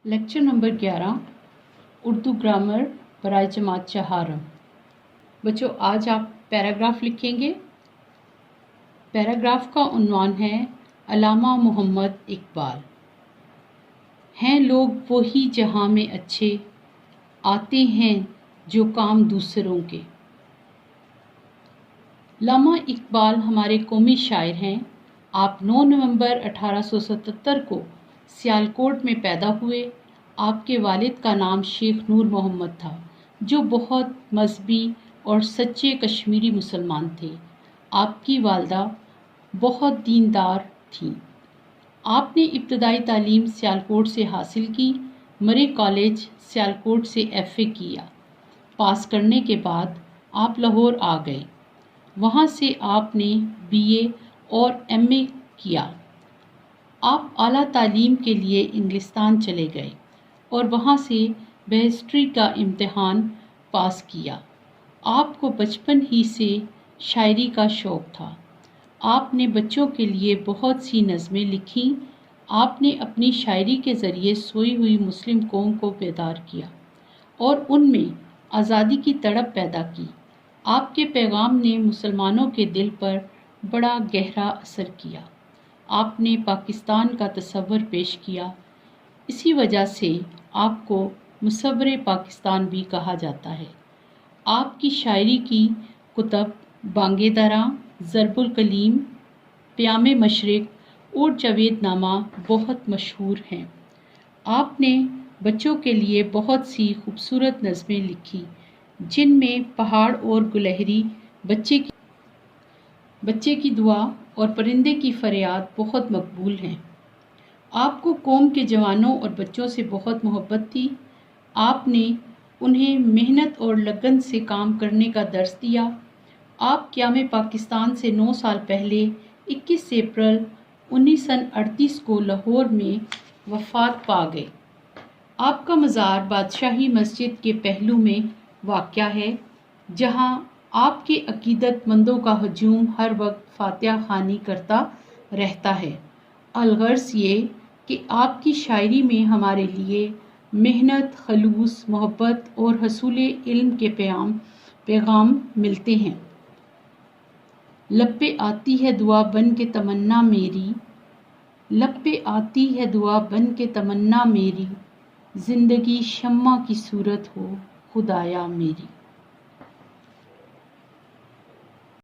Lecture number 11 Urdu grammar برائے جماعت چہارم۔ بچوں آج آپ پیراگراف لکھیں گے۔ پیراگراف کا عنوان ہے علامہ محمد اقبال۔ ہیں لوگ وہی جہاں میں اچھے، آتے ہیں جو کام دوسروں کے۔ علامہ اقبال ہمارے قومی شاعر ہیں۔ آپ 9 نومبر 1877 کو سیالکوٹ میں پیدا ہوئے۔ آپ کے والد کا نام شیخ نور محمد تھا، جو بہت مذہبی اور سچے کشمیری مسلمان تھے۔ آپ کی والدہ بہت دیندار تھیں۔ آپ نے ابتدائی تعلیم سیالکوٹ سے حاصل کی۔ مرے کالج سیالکوٹ سے ایف اے کیا۔ پاس کرنے کے بعد آپ لاہور آ گئے۔ وہاں سے آپ نے بی اے اور ایم اے کیا۔ آپ اعلیٰ تعلیم کے لیے انگلستان چلے گئے اور وہاں سے بیرسٹری کا امتحان پاس کیا۔ آپ کو بچپن ہی سے شاعری کا شوق تھا۔ آپ نے بچوں کے لیے بہت سی نظمیں لکھیں۔ آپ نے اپنی شاعری کے ذریعے سوئی ہوئی مسلم قوم کو بیدار کیا اور ان میں آزادی کی تڑپ پیدا کی۔ آپ کے پیغام نے مسلمانوں کے دل پر بڑا گہرا اثر کیا۔ آپ نے پاکستان کا تصور پیش کیا۔ اسی وجہ سے آپ کو مصور پاکستان بھی کہا جاتا ہے۔ آپ کی شاعری کی کتب بانگ درا، ضرب الکلیم، پیام مشرق اور جاوید نامہ بہت مشہور ہیں۔ آپ نے بچوں کے لیے بہت سی خوبصورت نظمیں لکھی، جن میں پہاڑ اور گلہری، بچے کی دعا اور پرندے کی فریاد بہت مقبول ہیں۔ آپ کو قوم کے جوانوں اور بچوں سے بہت محبت تھی۔ آپ نے انہیں محنت اور لگن سے کام کرنے کا درس دیا۔ آپ قیام پاکستان سے 9 سال پہلے 21 اپریل 1938 کو لاہور میں وفات پا گئے۔ آپ کا مزار بادشاہی مسجد کے پہلو میں واقع ہے، جہاں آپ کے عقیدت مندوں کا ہجوم ہر وقت فاتحہ خوانی کرتا رہتا ہے۔ الغرض یہ کہ آپ کی شاعری میں ہمارے لیے محنت، خلوص، محبت اور حصول علم کے پیغام ملتے ہیں۔ لب پہ آتی ہے دعا بن کے تمنا میری، لب پہ آتی ہے دعا بن کے تمنا میری، زندگی شمع کی صورت ہو خدایا میری۔